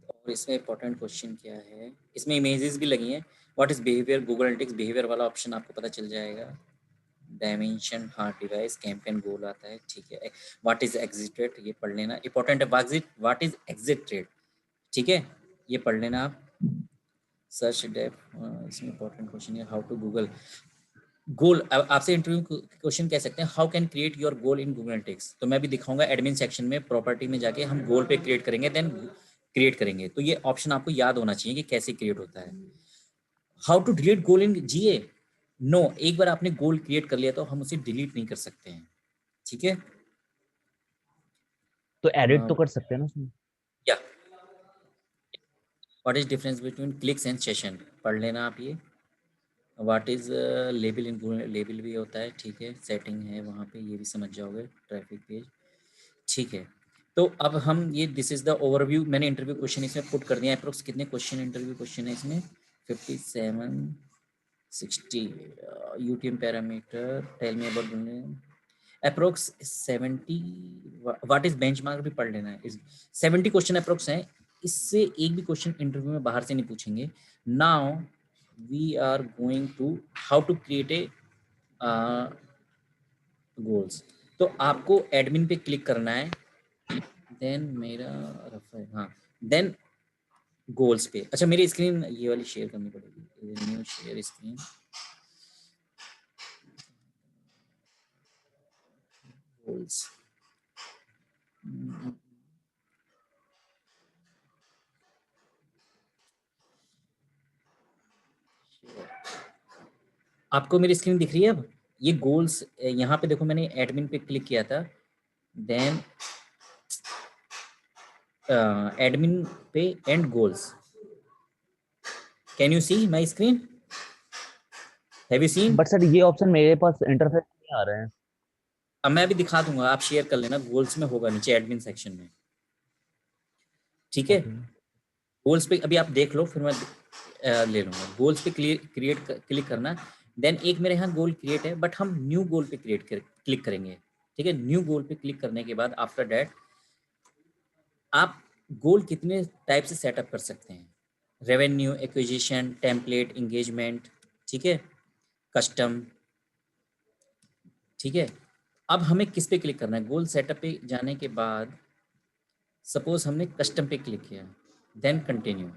और इसमें important question क्या है, इसमें इमेजेस भी लगी हैं। What is behaviour, Google analytics behaviour वाला ऑप्शन आपको पता चल जाएगा। डायमेंशन, हाँ, डिवाइस, कैंपेन, गोल आता है, ठीक है। व्हाट इज एग्जिट रेट, ये पढ़ लेना, इंपॉर्टेंट है। व्हाट इज एग्जिट रेट, ठीक है, ये पढ़ लेना आप। सर्च डेप, इसमें इंपॉर्टेंट क्वेश्चन है। हाउ टू गूगल गोल, आपसे इंटरव्यू क्वेश्चन कह सकते हैं, how can create your goal in Google analytics. तो मैं भी दिखाऊंगा एडमिन सेक्शन में, प्रॉपर्टी में जाके हम गोल पे क्रिएट करेंगे, देन क्रिएट करेंगे। तो ये ऑप्शन आपको याद होना चाहिए कि कैसे क्रिएट होता है। How to delete goal in GA, no, एक बार आपने गोल क्रिएट कर लिया तो हम उसे डिलीट नहीं कर सकते हैं, ठीक है। तो एडिट तो कर सकते हैं ना उसमें। या what is difference between clicks and session, पढ़ लेना आप ये। What is label in Google, label भी होता है, ठीक है। सेटिंग है वहाँ पे, ये भी समझ जाओगे। ट्रैफिक पेज, ठीक है। तो अब हम ये, दिस इज द ओवरव्यू। मैंने इंटरव्यू क्वेश्चन इसमें पुट कर दिया। अप्रोक्स कितने क्वेश्चन, इंटरव्यू क्वेश्चन है इसमें 57, 60। UTM parameter, tell me about approx 70। What is benchmark भी पढ़ लेना है। इस 70 क्वेश्चन अप्रोक्स हैं। इससे एक भी क्वेश्चन इंटरव्यू में बाहर से नहीं पूछेंगे। Now we are going to how to create a goals. तो आपको एडमिन पे क्लिक करना है, देन मेरा रफ है, हाँ, देन गोल्स पे। अच्छा, मेरी स्क्रीन ये वाली शेयर करनी पड़ेगी, न्यू शेयर स्क्रीन, गोल्स। आपको मेरी स्क्रीन दिख रही है अब? ये गोल्स, यहाँ पे देखो, मैंने एडमिन पे क्लिक किया था, देन एडमिन पे and goals. Can you see my screen? Have you seen? But sir ये ऑप्शन मेरे पास इंटरफेस नहीं आ रहे हैं। अब मैं भी दिखा दूंगा, आप शेयर कर लेना। गोल्स में होगा नीचे एडमिन सेक्शन में, ठीक है। ओके। गोल्स पे अभी आप देख लो, फिर मैं ले लूंगा। गोल्स पे क्लिक करना, देन एक मेरे यहाँ गोल क्रिएट है, बट हम न्यू गोल पे क्लिक करेंगे, ठीक है। न्यू गोल पे क्लिक करने के बाद आफ्टर दैट आप गोल कितने टाइप से सेटअप कर सकते हैं। रेवेन्यू, एक्विजिशन, टेम्पलेट, इंगेजमेंट, ठीक है, कस्टम, ठीक है। अब हमें किस पे क्लिक करना है? गोल सेटअप पे जाने के बाद सपोज हमने कस्टम पे क्लिक किया, देन कंटिन्यू।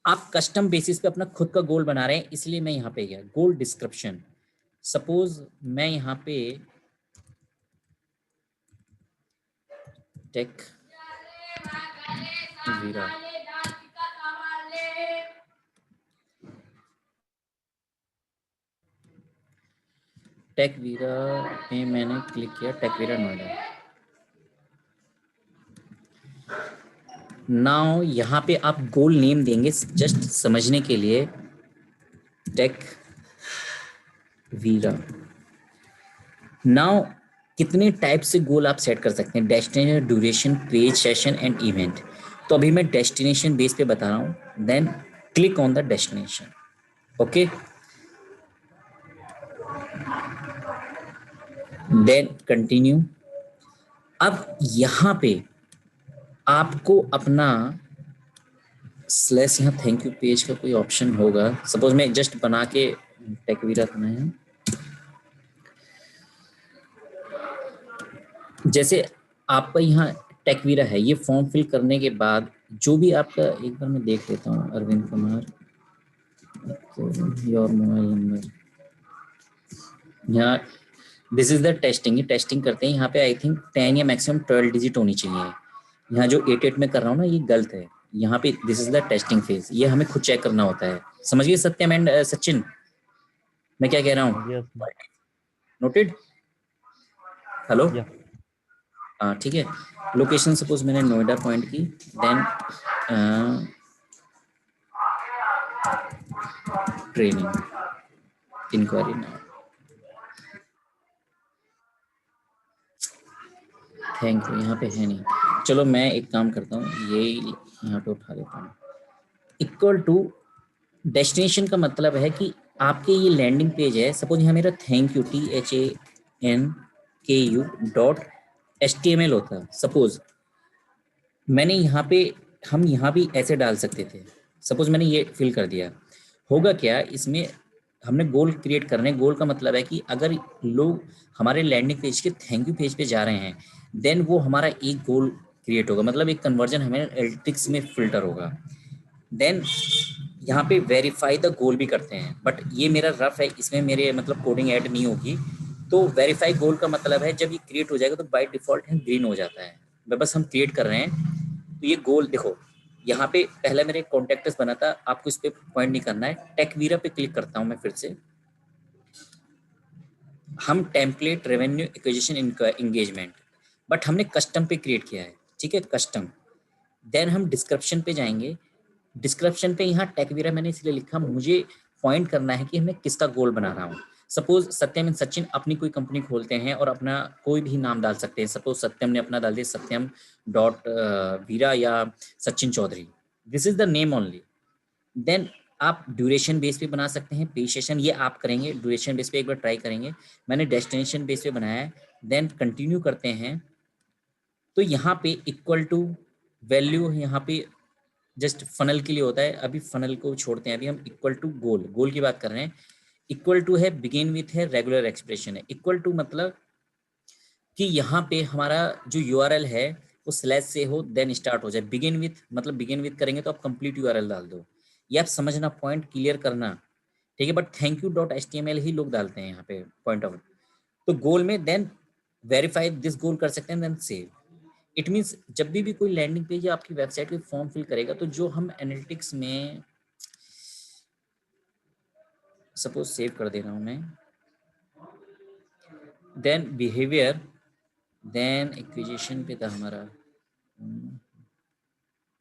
आप कस्टम बेसिस पे अपना खुद का गोल बना रहे हैं, इसलिए मैं यहाँ पे गया गोल डिस्क्रिप्शन। सपोज मैं यहाँ पे टेक वीरा, टेक वीरा में मैंने क्लिक किया, टेक वीरा नोएडा। नाउ यहाँ पे आप गोल नेम देंगे जस्ट समझने के लिए, टेक वीरा। नाउ कितने टाइप से गोल आप सेट कर सकते हैं? Destination, duration, page, session and event. तो अभी मैं डेस्टिनेशन बेस पे बता रहा हूँ, then click on the destination, okay, then continue. अब यहाँ पे आपको अपना स्लैश, यहाँ थैंक यू पेज का कोई ऑप्शन होगा। सपोज मैं जस्ट बना के टेकवीरा बनाया, जैसे आपका यहाँ टेकवीरा है, ये फॉर्म फिल करने के बाद जो भी आपका, एक बार मैं देख लेता हूँ, Arvind Kumar, your mobile number, यहाँ दिस इज द टेस्टिंग। ये टेस्टिंग करते हैं, यहाँ पे आई थिंक 10 या मैक्सिमम 12 डिजिट होनी चाहिए। यहाँ जो 8 में कर रहा हूँ ना, ये गलत है। यहाँ पे this is the testing phase, ये हमें खुद चेक करना होता है। समझिए सत्यम एंड सचिन, मैं क्या कह रहा हूँ? यस। नोटेड? हेलो? या हाँ, ठीक है। लोकेशन सपोज मैंने नोएडा पॉइंट की, देन ट्रेनिंग इंक्वायरी ना, थैंक यू, यहाँ पे है नहीं। चलो मैं एक काम करता हूँ, ये यहाँ पे उठा लेता हूँ। इक्वल टू डेस्टिनेशन का मतलब है कि आपके ये लैंडिंग पेज है। सपोज यहाँ मेरा थैंक यू THANKU HTML होता है, सपोज मैंने यहाँ पे, हम यहाँ भी ऐसे डाल सकते थे, सपोज मैंने ये फिल कर दिया, होगा क्या इसमें, हमने गोल क्रिएट करने, गोल का मतलब है कि अगर लोग हमारे लैंडिंग पेज के थैंक यू पेज पे जा रहे हैं, देन वो हमारा एक गोल क्रिएट होगा, मतलब एक कन्वर्जन हमें एनालिटिक्स में फिल्टर होगा। देन यहाँ पे वेरीफाई द गोल भी करते हैं, बट ये मेरा रफ है, इसमें मेरे मतलब कोडिंग ऐड नहीं होगी। तो वेरीफाई गोल का मतलब है जब ये क्रिएट हो जाएगा तो बाय डिफॉल्ट ग्रीन हो जाता है, बस हम क्रिएट कर रहे हैं। तो ये गोल देखो, यहाँ पे पहले मेरे कॉन्टेक्टस बना था, आपको इस पे पॉइंट नहीं करना है, टेकवीरा पे क्लिक करता हूँ मैं फिर से। हम template revenue acquisition engagement, but हमने कस्टम पे क्रिएट किया है, ठीक है, कस्टम। देन हम डिस्क्रिप्शन पे जाएंगे, डिस्क्रिप्शन पे यहाँ टेकवीरा मैंने इसलिए लिखा, मुझे पॉइंट करना है कि मैं किसका गोल बना रहा हूँ। सपोज सत्यम एंड सचिन अपनी कोई कंपनी खोलते हैं और अपना कोई भी नाम डाल सकते हैं, सपोज सत्यम ने अपना डाल दिया सत्यम डॉट वीरा या Sachin Chaudhary, this is the name only. Then आप ड्यूरेशन बेस पे बना सकते हैं, पे सेशन ये आप करेंगे, ड्यूरेशन बेस पे एक बार ट्राई करेंगे, मैंने डेस्टिनेशन बेस पे बनाया है। देन कंटिन्यू करते हैं, तो यहाँ पे इक्वल टू वैल्यू, यहाँ पे जस्ट फनल के लिए होता है, अभी फनल को छोड़ते हैं, अभी हम इक्वल टू गोल, गोल की बात कर रहे हैं। इक्वल टू है, बिगिन विथ है, रेगुलर एक्सप्रेशन है। इक्वल टू मतलब कि यहाँ पे हमारा जो यूआरएल है वो स्लैश से हो देन स्टार्ट हो जाए, बिगिन विथ मतलब बिगिन विथ करेंगे तो आप कंप्लीट यूआरएल डाल दो, ये आप समझना, पॉइंट क्लियर करना, ठीक है। But thank U dot HTML ही लोग डालते हैं यहाँ पे पॉइंट ऑफ। तो गोल में देन वेरीफाई दिस गोल कर सकते हैं, देन सेव। इट मीन्स जब भी कोई लैंडिंग पेज या आपकी वेबसाइट पे फॉर्म फिल करेगा, तो जो हम एनालिटिक्स में सपोज सेव कर दे रहा हूँ मैं, देन बिहेवियर, देन एक्विजिशन पे था हमारा,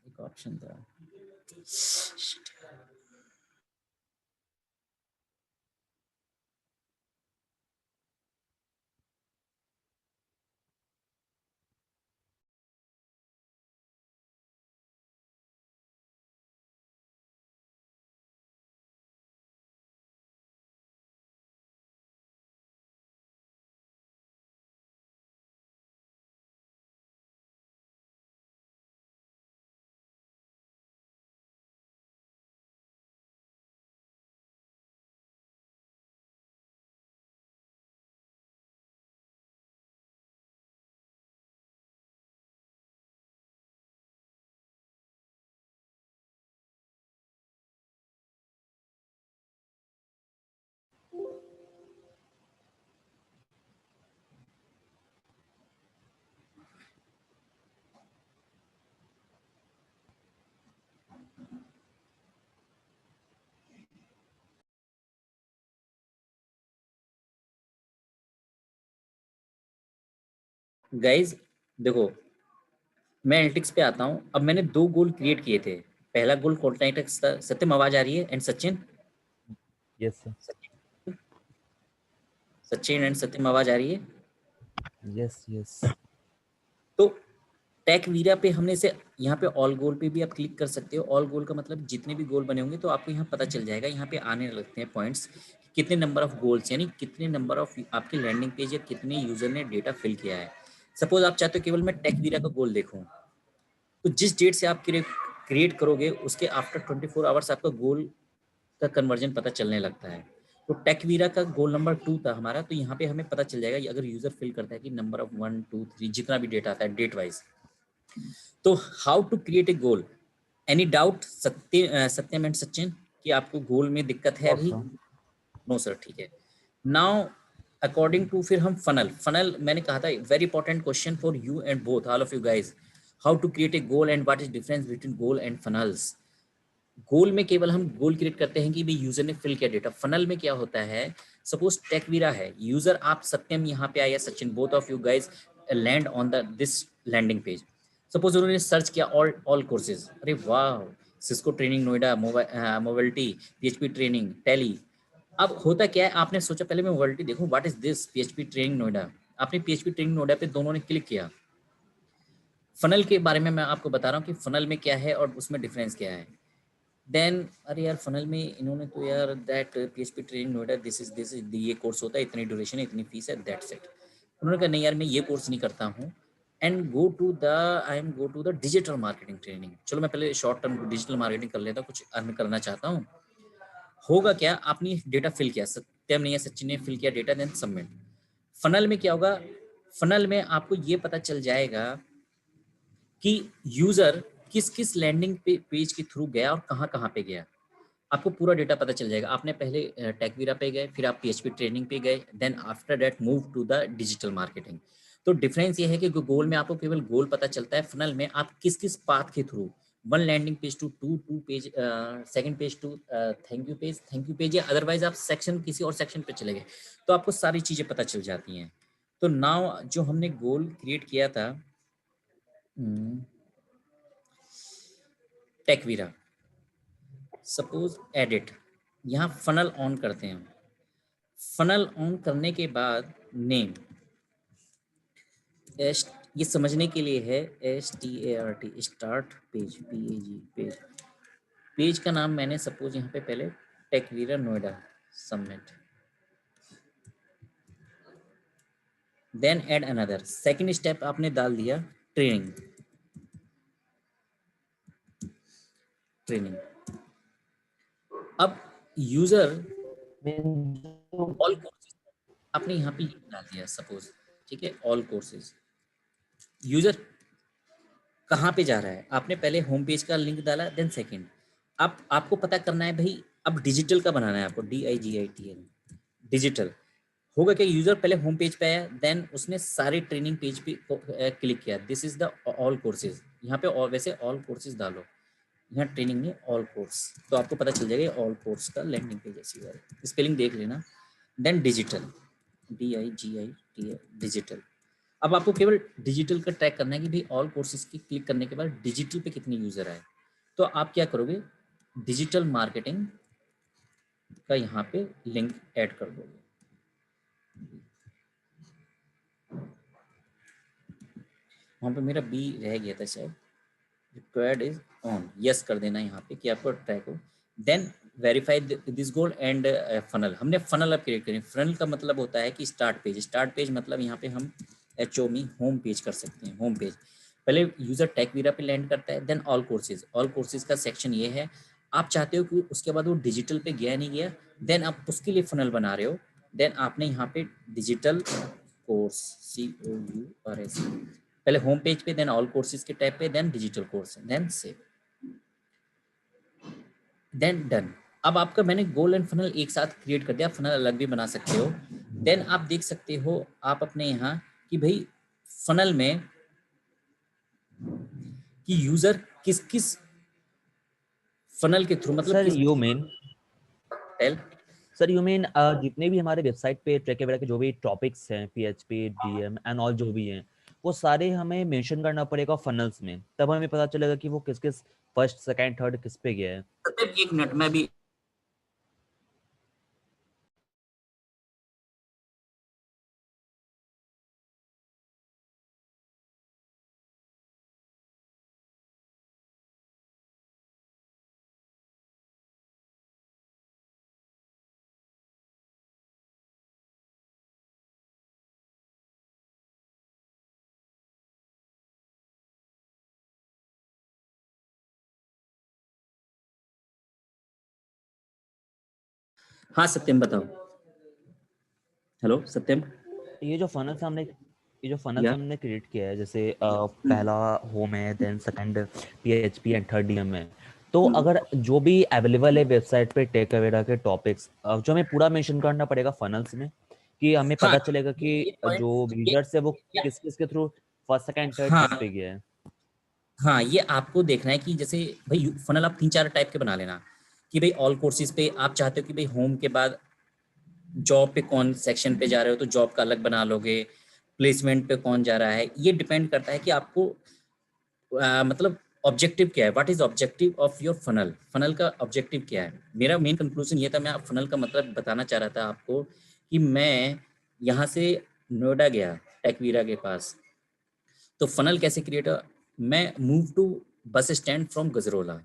एक ऑप्शन था, गाइज देखो, मैं एनालिटिक्स पे आता हूँ, अब मैंने 2 गोल क्रिएट किए थे। पहला गोल कॉन्टैक्ट था, सत्यम आवाज आ रही है, and Sachin, yes sir. Sachin and Satyam आवाज आ रही है। Yes yes. तो टेक वीरा पे हमने से, यहाँ पे ऑल गोल पे भी आप क्लिक कर सकते हो। ऑल गोल का मतलब जितने भी गोल बने होंगे तो आपको यहाँ पता चल जाएगा, यहाँ पे आने लगते हैं पॉइंट्स, कितने नंबर ऑफ गोल्स, यानी कितने नंबर ऑफ आपके लैंडिंग पेज या कितने यूजर ने डेटा फिल किया है। सपोज आप चाहते हो केवल मैं टेक वीरा का गोल देखूँ, तो जिस डेट से आप क्रिएट करोगे उसके आफ्टर 24 आवर्स आपका गोल का कन्वर्जन पता चलने लगता है। तो टेकवीरा का गोल नंबर 2 था हमारा, तो यहाँ पे हमें पता चल जाएगा अगर यूजर फिल करता है कि नंबर ऑफ 1 2 3 जितना भी डेटा आता है डेट वाइज। तो how to create a goal, any doubt Satyam and Sachin कि आपको गोल में दिक्कत है नो अभी? सर। नो सर, ठीक है। नाउ अकॉर्डिंग टू, फिर हम फनल, फनल मैंने कहा था very important question for you and both all of you guys, how to create a goal and what is difference between goal and funnels. Goal में केवल हम गोल क्रिएट करते हैं कि भाई यूजर ने फिल किया डेटा। फनल में क्या होता है, सपोज टेकवीरा है, यूजर आप सत्यम यहाँ पे आया, Sachin, both of you guys land on the this landing page. Suppose उन्होंने सर्च किया ऑल ऑल कोर्सेज, अरे वाह, Cisco training Noida, mobility, PHP training, Tally. अब होता क्या है, आपने सोचा पहले मैं मोबिलिटी देखूं, what is this PHP training Noida, आपने PHP ट्रेनिंग नोएडा पे दोनों ने क्लिक किया। फनल के बारे में मैं आपको बता रहा हूँ कि फनल में क्या है और उसमें डिफरेंस क्या है। देन अरे यार फनल में इन्होंने तो यार that PHP training Noida, this is ये कोर्स होता है, इतनी ड्यूरेशन है, इतनी फीस है, दैट्स इट। उन्होंने कहा नहीं यार मैं ये कोर्स नहीं करता हूँ, and I am go to the digital marketing training. चलो मैं पहले शॉर्ट टर्म डिजिटल मार्केटिंग कर लेता हूँ, कुछ अर्न करना चाहता हूँ। होगा क्या, आपने डेटा फिल किया, सत्यम ने या सचिन ने फिल किया डेटा, देन सबमिट। फनल में क्या होगा, फनल में आपको ये पता चल जाएगा कि यूजर किस किस लैंडिंग पेज के थ्रू गया और कहाँ कहाँ पे गया। आपको पूरा डेटा पता चल जाएगा। आपने पहले टेकवीरा पे गए, फिर आप पीएचपी ट्रेनिंग पे गए, then after that move to the digital marketing. तो डिफरेंस ये है कि गोल में आपको केवल गोल पता चलता है, फनल में आप किस किस पाथ के थ्रू, one landing page to two page, second page to thank you page, या अदरवाइज आप सेक्शन किसी और सेक्शन पे चले गए, तो आपको सारी चीजें पता चल जाती हैं। तो नाउ जो हमने गोल क्रिएट किया था टेकवीरा, सपोज एडिट, यहाँ फनल ऑन करते हैं। फनल ऑन करने के बाद नेम, एस, ये समझने के लिए है, START, start page, PAG page. Page का नाम मैंने सपोज यहाँ पे पहले Techveera Noida, submit, then add another. Second step आपने डाल दिया ट्रेनिंग, ट्रेनिंग। अब यूजर ऑल कोर्सेज आपने यहाँ पे डाल दिया सपोज, ठीक है, ऑल कोर्सेज। यूजर कहाँ पे जा रहा है, आपने पहले होम पेज का लिंक डाला, देन सेकंड। अब आपको पता करना है भाई, अब डिजिटल का बनाना है आपको, DIGITL, डिजिटल। होगा क्या, यूजर पहले होम पेज पे आया, देन उसने सारे ट्रेनिंग पेज पे क्लिक किया, this is the all courses. यहाँ पे और वैसे ऑल कोर्सेज डालो, यहाँ ट्रेनिंग में ऑल कोर्स, तो आपको पता चल जाएगा ऑल कोर्स का लैंडिंग पेज ऐसी है, स्पेलिंग देख लेना। Then digital, DIGITL, digital. अब आपको केवल डिजिटल का ट्रैक करना है कि भाई ऑल कोर्सेज की क्लिक करने के बाद डिजिटल पे कितने यूजर आए। तो आप क्या करोगे, डिजिटल मार्केटिंग का यहाँ पे लिंक ऐड कर दोगे। वहाँ पे मेरा बी रह गया था शायद, रिक्वायर्ड इज ऑन, यस कर देना यहाँ पे कि आपको ट्रैक हो। Then verify this goal and funnel, हमने फनल अब क्रिएट करी। फनल का मतलब होता है कि स्टार्ट पेज, स्टार्ट पेज मतलब यहाँ पे हम HOME होम पेज कर सकते हैं। होम पेज पहले यूजर टेकवीरा पे लैंड करता है, then all courses, all courses का सेक्शन ये है। आप चाहते हो कि उसके बाद वो डिजिटल पे गया नहीं गया, देन आप उसके लिए फनल बना रहे हो, देन आपने यहाँ पे डिजिटल कोर्स, COURS, पहले होम पेज पे, देन ऑल कोर्सेज के टैब पे, then digital course, then save, then done. अब आपका मैंने गोल एंड फनल एक साथ क्रिएट कर दिया, फनल अलग भी बना सकते हो। देन आप देख सकते हो आप अपने यहाँ कि भाई फनल में कि यूजर किस किस फनल के थ्रू, मतलब सर किस you mean tell. Sir you mean जितने भी हमारे वेबसाइट पे ट्रैक वगैरह के जो भी टॉपिक्स हैं, PHP DM एंड ऑल जो भी हैं, वो सारे हमें मेंशन करना पड़ेगा फनल्स में, तब हमें पता चलेगा कि वो किस किस फर्स्ट सेकंड थर्ड किस पे गया है। एक मिनट में भी, हाँ सत्यम बताओ। हेलो सत्यम। ये जो फनल्स हमने ये जो फनल्स या हमने क्रिएट किया है, जैसे पहला होम है, then second PHP and third DM है, तो अगर जो भी अवेलेबल है वेबसाइट पे टेक वगैरह के टॉपिक्स, जो हमें पूरा मेंशन करना पड़ेगा फनल्स में, कि हमें हाँ पता चलेगा कि ये पॉइंट, जो यूजर्स है वो किस किस के थ्रू फर्स्ट सेकंड थर्ड किस हाँ पे गया है। हाँ, ये आपको देखना है कि जैसे भाई फनल आप 3-4 टाइप के बना लेना, कि भाई ऑल कोर्सेज पे आप चाहते हो कि भाई होम के बाद जॉब पे कौन सेक्शन पे जा रहे हो तो जॉब का अलग बना लोगे, प्लेसमेंट पे कौन जा रहा है, ये डिपेंड करता है कि आपको मतलब ऑब्जेक्टिव क्या है, what is objective of your funnel, funnel का ऑब्जेक्टिव क्या है। मेरा मेन कंक्लूजन ये था, मैं फनल का मतलब बताना चाह रहा था आपको कि मैं यहाँ से नोएडा गया टेकवीरा के पास, तो फनल कैसे क्रिएट, मैं move to bus stand from Gajraula,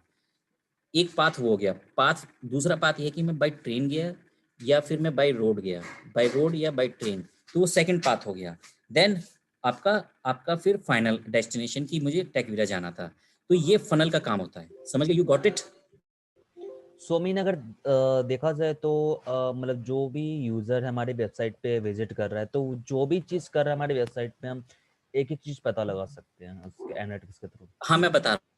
एक पाथ वो हो गया पाथ। दूसरा पाथ ये कि मैं बाई ट्रेन गया या फिर मैं बाई रोड गया, बाई रोड या बाई ट्रेन, तो वो सेकंड पाथ हो गया। देन आपका आपका फिर फाइनल डेस्टिनेशन की मुझे टेकवीरा जाना था, तो ये फनल का काम होता है, समझ गए? You got it? So mean अगर देखा जाए तो मतलब जो भी यूजर हमारे वेबसाइट पे विजिट कर रहा है, तो जो भी चीज कर रहा है हमारी वेबसाइट पे, हम एक एक चीज पता लगा सकते हैं उसके एनालिटिक्स के थ्रू। हाँ मैं बता रहा हूँ।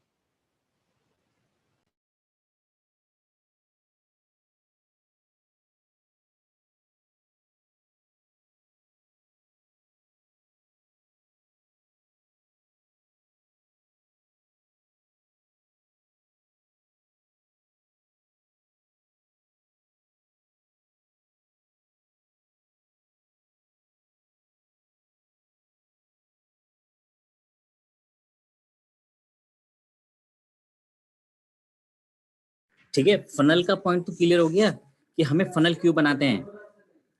ठीक है, फनल का पॉइंट तो क्लियर हो गया कि हमें फनल क्यों बनाते हैं।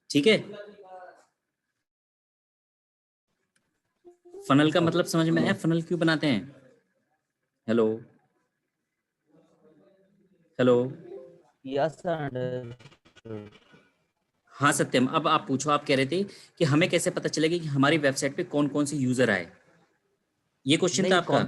ठीक है, फनल का मतलब समझ में आया, फनल क्यों बनाते हैं? Hello hello. Yes sir. हाँ सत्यम, अब आप पूछो, आप कह रहे थे कि हमें कैसे पता चलेगा कि हमारी वेबसाइट पे कौन कौन से यूजर आए, ये क्वेश्चन था नहीं, आपका?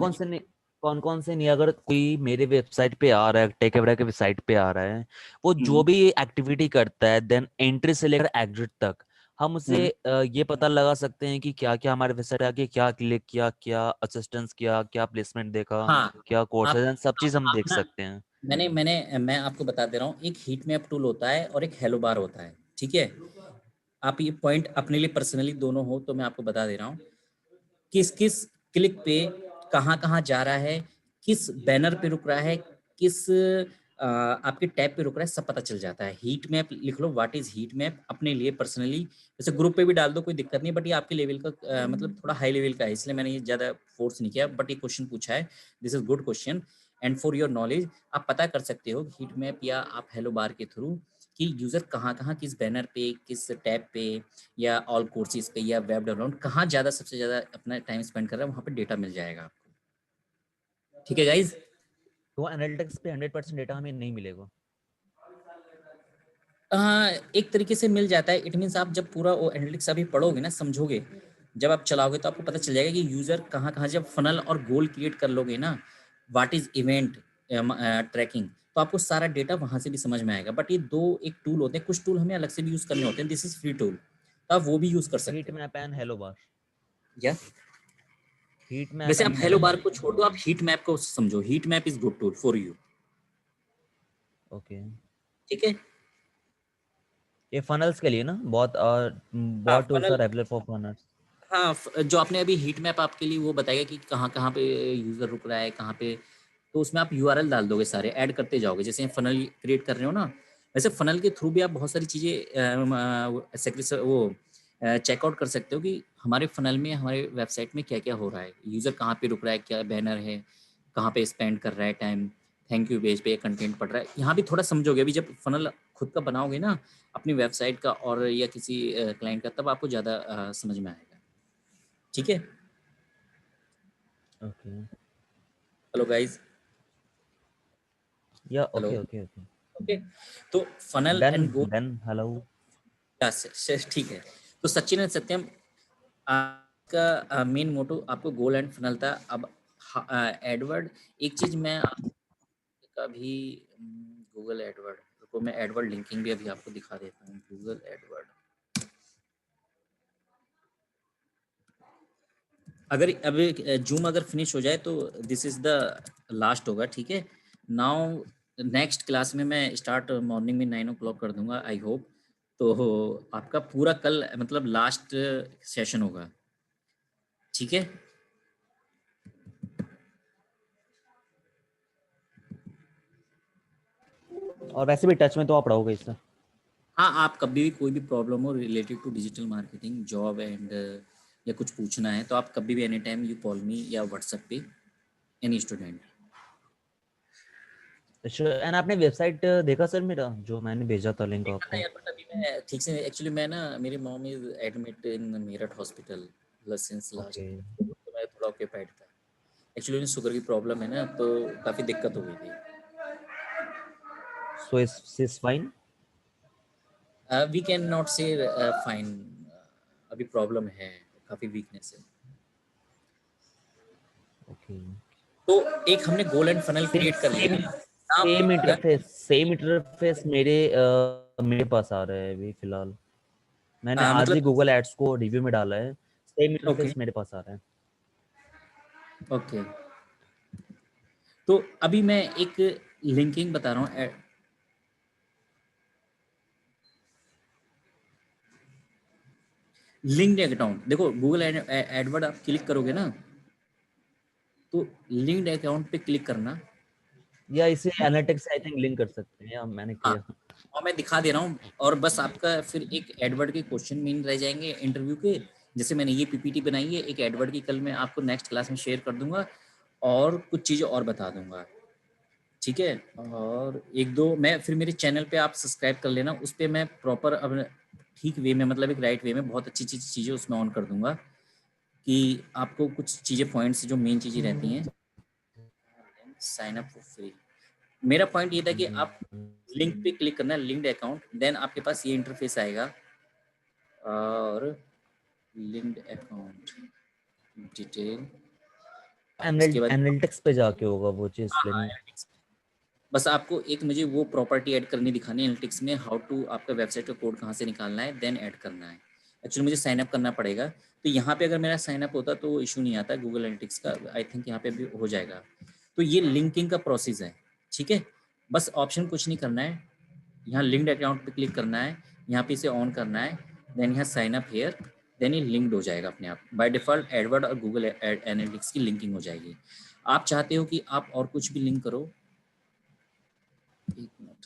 कौन कौन से नहीं, अगर कोई मेरे वेबसाइट पे आ रहा है, टेकएवरा के वेबसाइट पे आ रहा है, वो जो हम्म भी एक्टिविटी करता है, देन एंट्री से लेकर एग्जिट तक, हम उससे हम्म। ये पता लगा सकते हैं कि क्या क्या हमारे वेबसाइट आके क्या क्लिक किया, क्या असिस्टेंस किया, क्या प्लेसमेंट देखा, हाँ, क्या आप कोर्सेज, सब चीज हम आप देख ना, सकते हैं। मैं आपको बता दे रहा हूँ, एक हीट मैप टूल होता है और एक हेलो बार होता है। ठीक है, आप ये पॉइंट अपने लिए पर्सनली दोनों हो तो मैं आपको बता दे रहा हूँ, किस किस क्लिक पे कहाँ कहाँ जा रहा है, किस बैनर पे रुक रहा है, किस आपके टैब पे रुक रहा है, सब पता चल जाता है। हीट मैप लिख लो, व्हाट इज हीट मैप अपने लिए पर्सनली, जैसे ग्रुप पे भी डाल दो, कोई दिक्कत नहीं, बट ये आपके लेवल का मतलब थोड़ा हाई लेवल का है, इसलिए मैंने ये ज़्यादा फोर्स नहीं किया, बट ये क्वेश्चन पूछा है, this is good question. And for your knowledge, आप पता कर सकते हो हीट मैप या आप हेलो बार के थ्रू कि यूज़र कहाँ कहाँ किस बैनर पे, किस टैब पे, या ऑल कोर्सेज पे, या वेब डेवलपमेंट कहाँ ज़्यादा सबसे ज़्यादा अपना टाइम स्पेंड कर रहा है, वहाँ पे डेटा मिल जाएगा आपको। ठीक है गाइज? तो एनालिटिक्स पे 100% डेटा हमें नहीं मिलेगा। एक तरीके से मिल जाता है। इट मीन्स आप जब पूरा वो एनालिटिक्स अभी पढ़ोगे ना, समझोगे, जब आप चलाओगे तो आपको पता चल जाएगा कि यूज़र कहाँ कहाँ, जब फनल और गोल क्रिएट कर लोगे ना, व्हाट इज इवेंट ट्रैकिंग, तो आपको सारा डेटा वहाँ से भी समझ में आएगा। बट ये दो एक टूल होते हैं, कुछ टूल हमें अलग से भी यूज़ करने होते हैं, दिस इज फ्री टूल, तो आप वो भी यूज़ कर सकते हीट हो। मैप एंड हेलो बार। या हीट मैप वैसे आप एंड हेलो हेलो बार बार। को छोड़ दो, आप हीट मैप को समझो, heat map is good tool for you. Okay. ठीक है। ये फनल्स के लिए ना, बहुत हाँ बहुत tools funnel, are available for funnels. हाँ जो आपने अभी हीट मैप आपके लिए वो बताएगा कि कहाँ कहाँ पे यूज़र रुक रहा है, कहाँ पे, तो उसमें आप यूआरएल डाल दोगे, सारे ऐड करते जाओगे, जैसे फनल क्रिएट कर रहे हो ना, वैसे फनल के थ्रू भी आप बहुत सारी चीज़ें वो चेकआउट कर सकते हो कि हमारे फनल में, हमारे वेबसाइट में क्या क्या हो रहा है, यूज़र कहाँ पे रुक रहा है, क्या बैनर है, कहाँ पे स्पेंड कर रहा है टाइम, थैंक यू पेज पे कंटेंट पढ़ रहा है, यहाँ भी थोड़ा समझोगे। अभी जब फनल खुद का बनाओगे ना, अपनी वेबसाइट का और या किसी क्लाइंट का, तब आपको ज़्यादा समझ में आएगा। ठीक है। ओके। Hello guys. या hello. Okay okay okay. Okay, तो funnel then and go, then hello. ठीक है। तो सचिन एंड सत्यम, आपका मेन मोटो, आपको गोल एंड फनल था। अब एडवर्ड, एक चीज मैं का भी, गूगल एडवर्ड, रुको मैं एडवर्ड लिंकिंग भी अभी आपको दिखा देता हूँ, गूगल एडवर्ड। अगर अभी जूम अगर फिनिश हो जाए तो दिस इज द लास्ट होगा। ठीक है, नाउ नेक्स्ट क्लास में मैं स्टार्ट मॉर्निंग में 9 o'clock कर दूंगा, आई होप। तो आपका पूरा कल मतलब लास्ट सेशन होगा। ठीक है। और वैसे भी टच में तो आप रहोगे इससे। हाँ, आप कभी भी कोई भी प्रॉब्लम हो related to digital marketing job and या कुछ पूछना है, तो आप कभी भी any time you call me या व्हाट्सएप पे, एनी स्टूडेंट। एंड आपने वेबसाइट देखा सर मेरा, जो मैंने भेजा था लिंक देखा था आपको? यार, बट अभी मैं ठीक से, एक्चुअली मैं ना, मेरी mom is admit in Meerut hospital since last, okay. तो मैं थोड़ा ऑक्यूपाइड था। एक्चुअली शुगर की प्रॉब्लम है ना, तो काफ़ी दिक्कत हो गई थी। So is fine. We can not say fine, अभी प्रॉब्लम है, काफ़ी वीकनेस है। ओके, तो एक हमने गोल एंड फनल क्रिएट कर लिया। सेम इंटरफेस मेरे पास आ रहा है अभी फिलहाल। मैंने आज ही मतलब गूगल एड्स को रिव्यू में डाला है, सेम ओके इंटरफेस मेरे पास आ रहा है। ओके, तो अभी मैं एक लिंकिंग बता रहा हूँ। लिंक्ड अकाउंट देखो, गूगल एडवर्ड आप क्लिक करोगे ना, तो लिंक्ड अकाउंट पे क्लिक करना। या इसे एनालिटिक्स से आई थिंक लिंक कर सकते हैं, या मैंने हाँ, किया। और मैं दिखा दे रहा हूँ, और बस आपका फिर एक एडवर्ड के क्वेश्चन मेन रह जाएंगे इंटरव्यू के। जैसे मैंने ये पीपीटी बनाई है एक एडवर्ड की, कल मैं आपको नेक्स्ट क्लास में शेयर कर दूंगा, और कुछ चीज़ें और बता दूंगा, ठीक है। और एक दो मैं फिर मेरे चैनल पे आप सब्सक्राइब कर लेना, उस पर मैं प्रॉपर अब ठीक वे में, मतलब एक राइट वे में बहुत अच्छी चीज़ें उसमें ऑन कर दूंगा, कि आपको कुछ चीज़ें पॉइंट्स जो मेन चीज़ें रहती हैं। साइन अप फॉर फ्री, मेरा पॉइंट ये था कि आप लिंक पे क्लिक करना है, लिंक्ड अकाउंट, देन आपके पास ये इंटरफेस आएगा, और लिंक्ड अकाउंट डिटेल, इसके बाद एनालिटिक्स पे जाके होगा वो चीज हाँ हाँ लिंक। एनालिटिक्स, बस आपको एक मुझे वो प्रॉपर्टी ऐड करनी दिखानी है एनालिटिक्स में, हाउ टू आपका वेबसाइट का कोड कहाँ से निकालना है, देन ऐड करना है। एक्चुअली मुझे साइन अप करना पड़ेगा, तो यहाँ पे अगर मेरा साइन अप होता तो इशू नहीं आता गूगल एनालिटिक्स का, आई थिंक यहाँ पे भी हो जाएगा। तो ये लिंकिंग का प्रोसेस है, ठीक है। बस ऑप्शन कुछ नहीं करना है, यहाँ लिंक्ड अकाउंट पे क्लिक करना है, यहाँ पे इसे ऑन करना है, देन यहाँ साइन अप हेयर, देन ये लिंक्ड हो जाएगा अपने आप बाय डिफॉल्ट। एडवर्ड और गूगल एनालिटिक्स की लिंकिंग हो जाएगी। आप चाहते हो कि आप और कुछ भी लिंक करो, एक मिनट,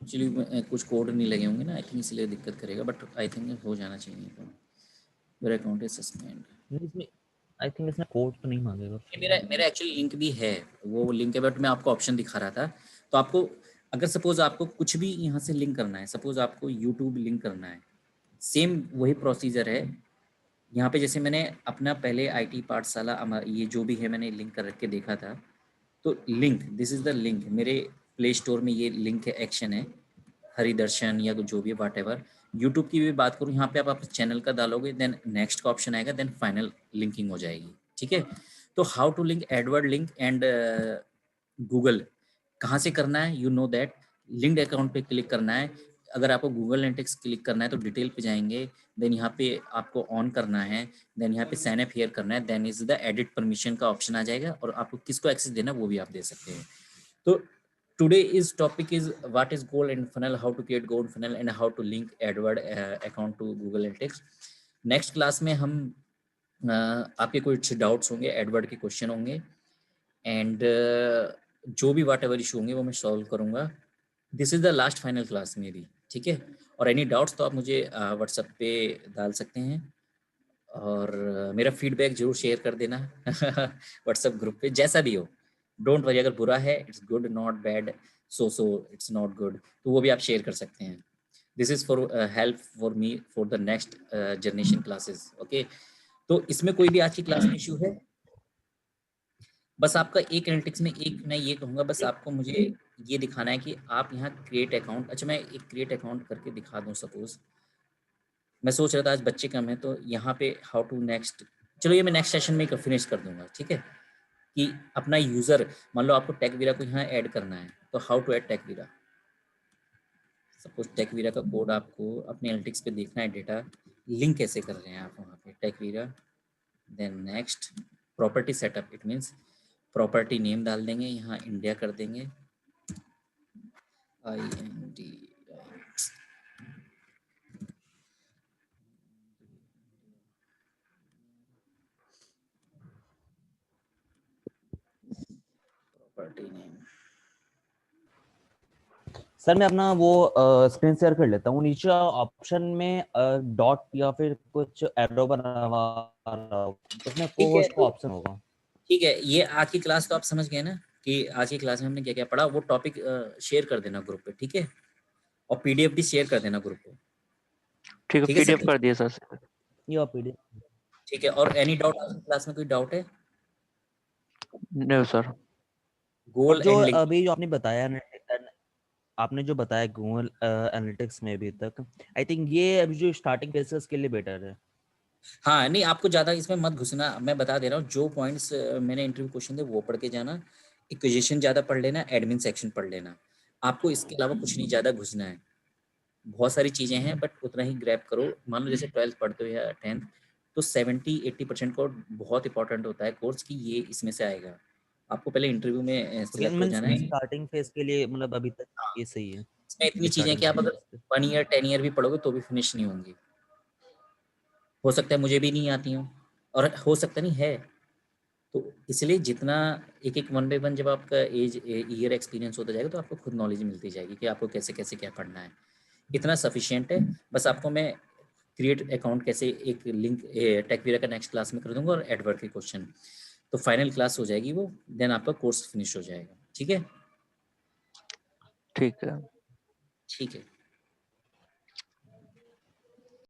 एक्चुअली कुछ कोड नहीं लगे होंगे ना, आई थिंक इसलिए दिक्कत करेगा, बट आई थिंक हो जाना चाहिए। तो मेरा अकाउंट है सस्पेंड, इसमें आई थिंक इसमें कोड तो नहीं मांगेगा। मेरा मेरा एक्चुअली लिंक भी है, वो लिंक है, बट मैं आपको ऑप्शन दिखा रहा था। तो आपको अगर सपोज आपको कुछ भी यहाँ से लिंक करना है, सपोज आपको यूट्यूब लिंक करना है, सेम वही प्रोसीजर है। यहाँ पे जैसे मैंने अपना पहले आईटी पाठशाला ये जो भी है मैंने लिंक कर के देखा था, तो link, this is the link, मेरे प्ले स्टोर में ये लिंक है, एक्शन है, हरिदर्शन या जो भी है वाट एवर। यूट्यूब की भी बात करूँ, यहाँ पे आप अपने चैनल का डालोगे, देन नेक्स्ट का ऑप्शन आएगा, देन फाइनल लिंकिंग हो जाएगी, ठीक है। तो how to link AdWord link and Google, कहाँ से करना है, you know that, linked account पे क्लिक करना है। अगर आपको गूगल एनालिटिक्स क्लिक करना है तो डिटेल पे जाएंगे, देन यहाँ पे आपको ऑन करना है, देन यहाँ पे साइन अप हियर करना है, then is the edit permission का ऑप्शन आ जाएगा, और आपको किसको एक्सेस देना वो भी आप दे सकते हैं। तो today is topic is what is goal and funnel, how to create goal funnel and how to link AdWord account to Google Analytics। Next class में हम आपके कुछ डाउट्स होंगे, एडवर्ड के क्वेश्चन होंगे, एंड जो भी वाट एवर इशू होंगे वो मैं सॉल्व करूंगा। This is the last final class मेरी, ठीक है। और एनी डाउट्स तो आप मुझे व्हाट्सएप पे डाल सकते हैं, और मेरा फीडबैक जरूर शेयर कर देना व्हाट्सएप ग्रुप पे, जैसा भी हो, डोंट वरी, अगर बुरा है it's good, not bad, so it's not good, तो वो भी आप शेयर कर सकते हैं। This is for help for me for the next generation classes, okay. तो इसमें कोई भी आज की क्लास में इशू है, बस आपका एक एनालिटिक्स में एक मैं ये कहूँगा, बस आपको मुझे ये दिखाना है कि आप यहाँ क्रिएट अकाउंट, अच्छा मैं एक क्रिएट अकाउंट करके दिखा दूँ सपोज। मैं सोच रहा था आज बच्चे कम है, तो यहाँ पे हाउ टू नेक्स्ट, चलो ये मैं नेक्स्ट सेशन में फिनिश कर दूंगा, ठीक है। कि अपना यूज़र, मान लो आपको टेकवीरा को यहाँ ऐड करना है, तो हाउ टू ऐड टेकवीरा, सपोज टेकवीरा का कोड आपको अपने एनालिटिक्स पे देखना है, डेटा लिंक कैसे कर रहे हैं आप वहाँ पे Techveera, then next property setup, it means property name डाल देंगे, यहाँ इंडिया कर देंगे, IND, प्रॉपर्टी नेम। सर मैं अपना वो स्क्रीन शेयर कर लेता हूँ, नीचे ऑप्शन में डॉट या फिर कुछ एरो बना हुआ उसमें ठीक है, पोस्ट का ऑप्शन होगा। ठीक है, ये आज की क्लास तो आप समझ गए ना, कि आज की क्लास में हमने क्या क्या पढ़ा, वो टॉपिक शेयर कर देना ग्रुप पे, ठीक है। और पीडीएफ भी शेयर कर देना ग्रुप पे, ठीक है, ठीक है पीडीएफ सर। कर दिए सर। ये पीडीएफ। ठीक है, और एनी डाउट आज की क्लास में, कोई डाउट है? नहीं सर। और गोल जो एंड लिंक, अभी जो आपने बताया ना, आपने जो बताया गूगल एनालिटिक्स में अभी तक, आई थिंक ये अभी जो स्टार्टिंग फेसेस के लिए बेटर है। हाँ नहीं, आपको ज़्यादा इसमें मत घुसना, मैं बता दे रहा हूँ। जो पॉइंट्स मैंने इंटरव्यू क्वेश्चन थे वो पढ़ के जाना, इक्वेशन ज़्यादा पढ़ लेना, एडमिन सेक्शन पढ़ लेना, आपको इसके अलावा कुछ नहीं ज़्यादा घुसना है। बहुत सारी चीज़ें हैं बट उतना ही ग्रैब करो। मान लो जैसे 12th पढ़ते हो या 10th, तो 70-80% को बहुत इंपॉर्टेंट होता है कोर्स कि ये इसमें से आएगा। आपको पहले इंटरव्यू में ओके, सिलेक्ट हो मींस जाना है। स्टार्टिंग फेज के लिए मतलब अभी तक ये सही है इसमें इतनी चीज़ें हैं स्टार्टिंग कि आप फेज अगर पे। 1 ईयर 10 ईयर भी पढ़ोगे तो भी फिनिश नहीं होंगी। हो सकता है मुझे भी नहीं आती हूँ, और हो सकता नहीं है। तो इसलिए जितना एक एक वन बाय वन जब आपका एज ईयर एक्सपीरियंस होता जाएगा तो आपको खुद नॉलेज मिलती जाएगी कि आपको कैसे कैसे क्या पढ़ना है। इतना सफिशिएंट है। बस आपको मैं क्रिएट अकाउंट कैसे एक लिंक टेकवीरा का नेक्स्ट क्लास में कर दूंगा, और एडवर्ड के क्वेश्चन, तो फाइनल क्लास हो जाएगी वो, देन आपका कोर्स फिनिश हो जाएगा। ठीक है। ठीक है। ठीक है।